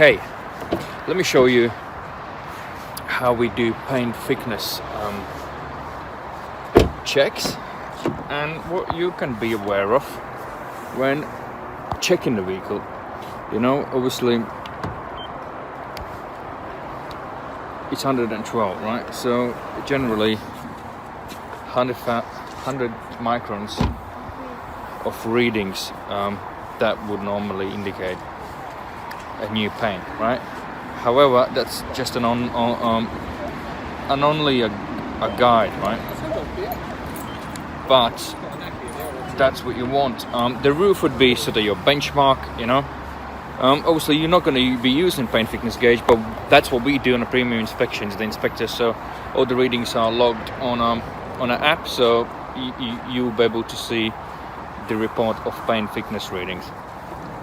Okay, let me show you how we do paint thickness checks and what you can be aware of when checking the vehicle. You know, obviously it's 112, right? So generally 100 microns of readings that would normally indicate a new paint, right? However, that's just only a guide, right? But that's what you want. The roof would be sort of your benchmark, you know. Obviously, you're not going to be using paint thickness gauge, but that's what we do on the premium inspections, the inspectors. So all the readings are logged on an app, so you'll be able to see the report of paint thickness readings.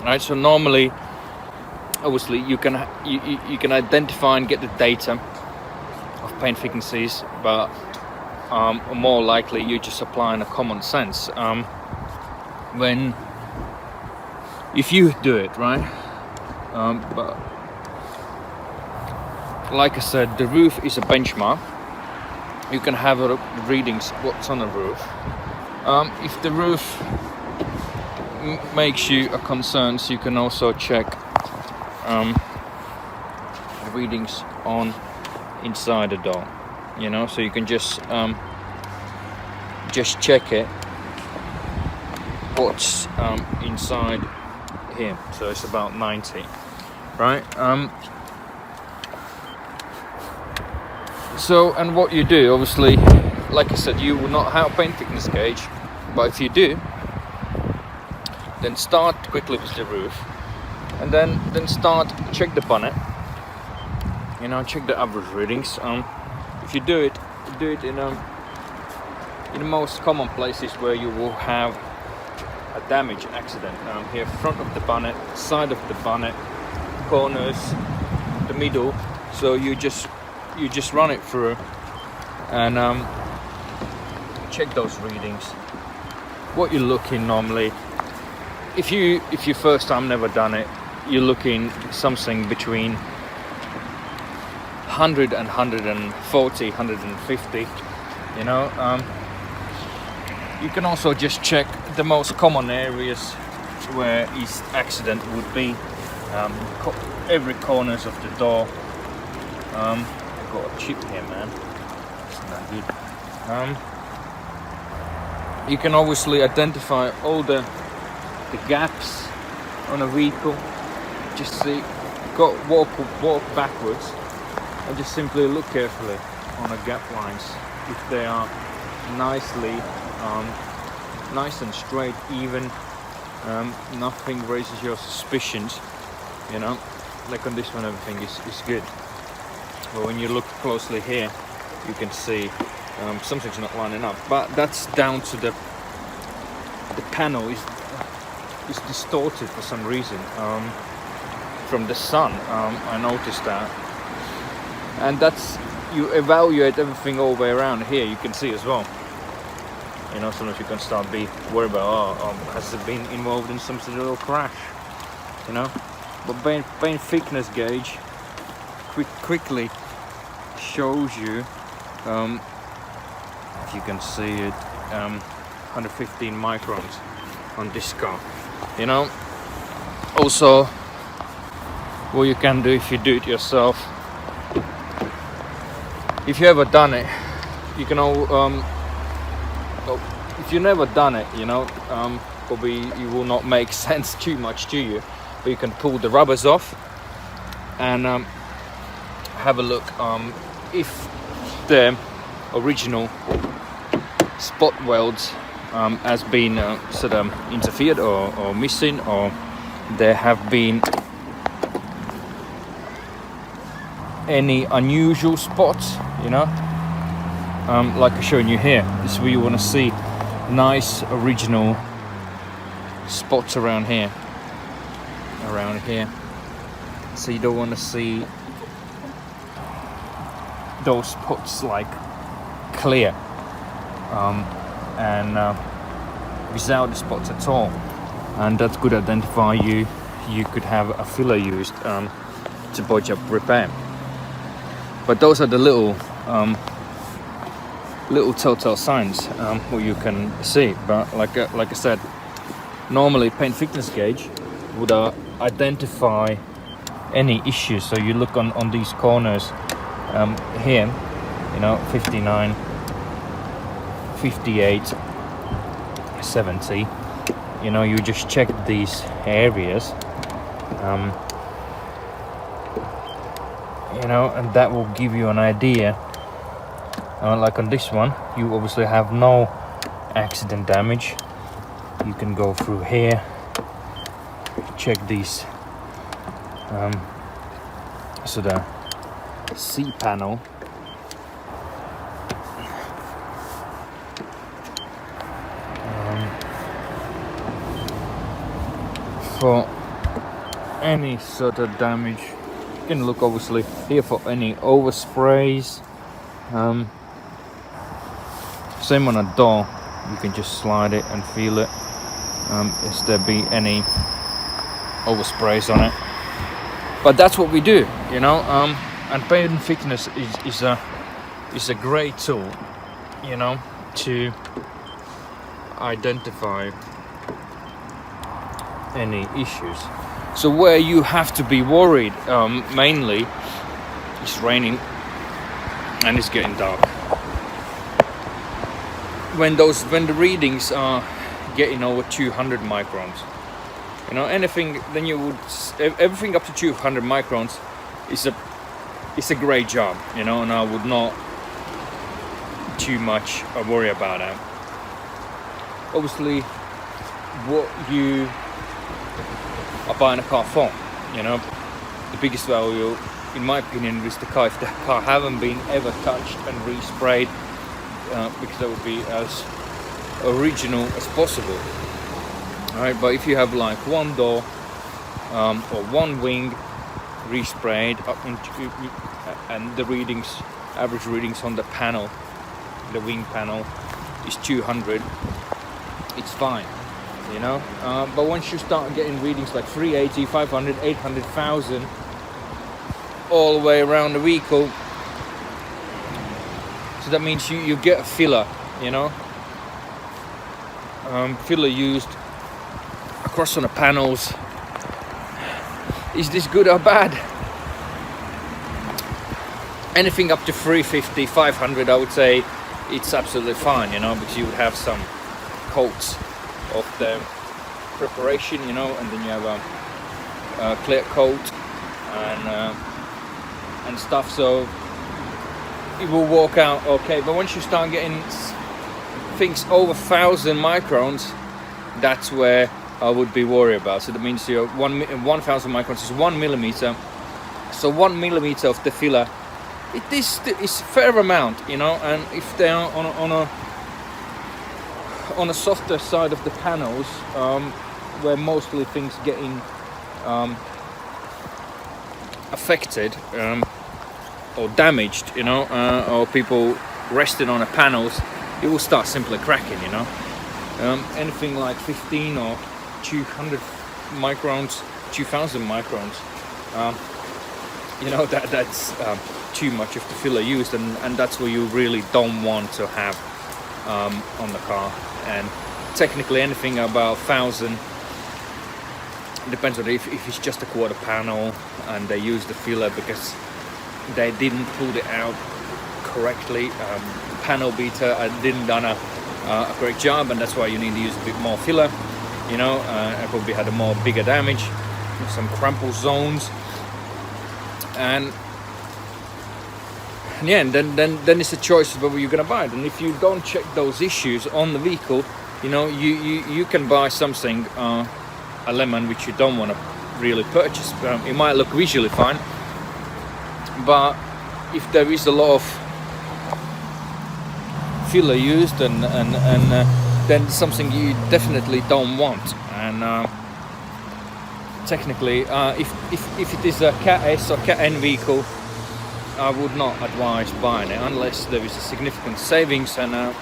All right. So normally, obviously, you can identify and get the data of paint thicknesses, but more likely you're just applying a common sense. If you do it right, but like I said, the roof is a benchmark. You can have readings what's on the roof. If the roof makes you a concern, so you can also check the readings on inside the door. You know, so you can just check it what's inside here. So it's about 90, right? So, and what you do, obviously, like I said, you will not have a paint thickness gauge, but if you do, then start quickly with the roof, and then check the bonnet. You know, check the average readings. If you do it in the most common places where you will have a damage accident. Here, front of the bonnet, side of the bonnet, corners, the middle. So you just run it through and check those readings. What you're looking normally, if you first time never done it, you're looking something between 100 and 140, 150. You know, you can also just check the most common areas where each accident would be. Every corners of the door. I've got a chip here, man. It's not good. You can obviously identify all the gaps on a vehicle. Just see, walk backwards, and just simply look carefully on the gap lines if they are nice and straight, even. Nothing raises your suspicions, you know. Like on this one, everything is good. But when you look closely here, you can see something's not lining up. But that's down to the panel is distorted for some reason from the sun. I noticed that, and that's, you evaluate everything all the way around here. You can see as well. You know, sometimes you can start be worried about, has it been involved in some sort of crash? You know, but paint thickness gauge quickly shows you, if you can see it, 115 microns on this car. You know, also what you can do if you do it yourself, if you ever done it, you can if you never done it, you know, probably it will not make sense too much to you, but you can pull the rubbers off and have a look if the original spot welds has been sort of interfered or missing, or there have been any unusual spots, you know, like I'm showing you here. This is where you want to see nice original spots around here, so you don't want to see those spots like clear and without the spots at all, and that could identify you could have a filler used. to point up repair. But those are the little telltale signs what you can see. But like I said, normally paint thickness gauge would identify any issues. So you look on these corners here, you know, 59, 58, 70. You know, you just check these areas, you know, and that will give you an idea. Like on this one, you obviously have no accident damage. You can go through here, check these. So the C panel, for any sort of damage. You can look obviously here for any oversprays. Same on a door, you can just slide it and feel it. Is there be any oversprays on it? But that's what we do, you know. And paint thickness is a great tool, you know, to identify any issues. So where you have to be worried mainly, it's raining and it's getting dark. When the readings are getting over 200 microns, you know, anything, then you would, everything up to 200 microns is a great job, you know, and I would not too much worry about that. Obviously, what you are buying a car for, you know, the biggest value, in my opinion, is the car. If the car haven't been ever touched and resprayed, because that would be as original as possible. Alright, but if you have like one door or one wing resprayed up into, and the readings, average readings on the panel, the wing panel is 200, it's fine, you know. But once you start getting readings like 380, 500, 800, 1000 all the way around the vehicle, so that means you get a filler, you know. Filler used across on the panels. Is this good or bad? Anything up to 350, 500, I would say it's absolutely fine, you know, because you would have some coats of the preparation, you know, and then you have a clear coat and stuff, so it will work out okay. But once you start getting things over 1000 microns, that's where I would be worried about. So that means your 1000 microns is 1 millimeter. So 1 millimeter of the filler, it is a fair amount, you know. And if they are on a softer side of the panels, where mostly things getting affected or damaged, you know, or people resting on the panels, it will start simply cracking, you know. Anything like 15 or 200 microns, 2000 microns, you know, that's too much of the filler used, and that's what you really don't want to have on the car. And technically anything about 1000, depends on if it's just a quarter panel and they use the filler because they didn't pull it out correctly. Panel beater didn't done a great job, and that's why you need to use a bit more filler, you know. I probably had a more bigger damage, some crumple zones, and yeah, and then it's a choice of whether you're gonna buy it. And if you don't check those issues on the vehicle, you know, you can buy something, a lemon, which you don't want to really purchase. It might look visually fine, but if there is a lot of filler used, and then something you definitely don't want. And technically, if it is a Cat S or Cat N vehicle, I would not advise buying it unless there is a significant savings, and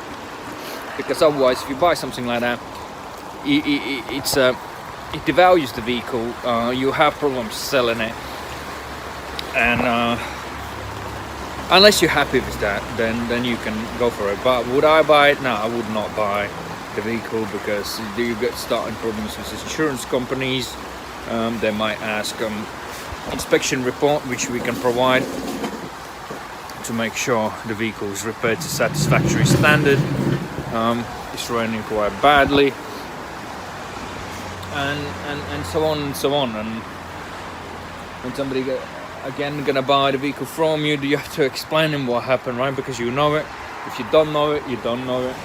because otherwise, if you buy something like that, it devalues the vehicle. You have problems selling it, and unless you're happy with that, then you can go for it. But would I buy it? No, I would not buy the vehicle, because you get starting problems with insurance companies. They might ask inspection report, which we can provide to make sure the vehicle is repaired to satisfactory standard. It's running quite badly, and so on and so on. And when somebody again gonna buy the vehicle from you, you have to explain them what happened, right? Because you know it. If you don't know it, you don't know it.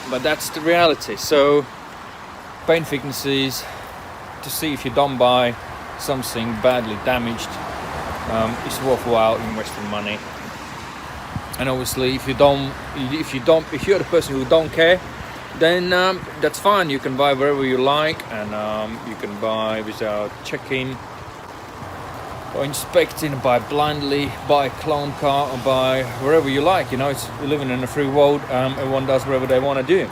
But that's the reality. So paint thicknesses, to see if you don't buy something badly damaged, it's worthwhile investing money. And obviously, if you're the person who don't care, then that's fine. You can buy wherever you like, and you can buy without checking or inspecting, buy blindly, buy a clone car, or buy wherever you like. You know, we're living in a free world. Everyone does whatever they want to do,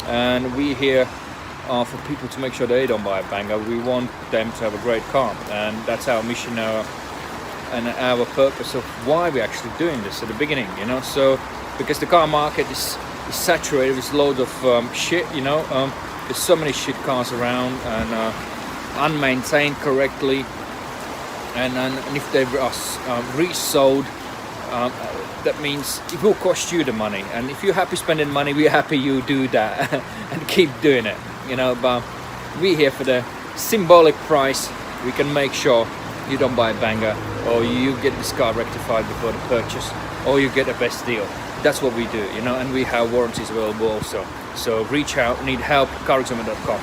and we here are for people to make sure they don't buy a banger. We want them to have a great car, and that's our mission, and our purpose of why we're actually doing this at the beginning. You know, so because the car market is saturated with loads of shit. You know, there's so many shit cars around, and unmaintained correctly. And if they are resold, that means it will cost you the money. And if you're happy spending money, we're happy you do that and keep doing it. You know, but we're here for the symbolic price. We can make sure you don't buy a banger, or you get this car rectified before the purchase, or you get the best deal. That's what we do, you know, and we have warranties available also. So reach out, need help, carexamen.com.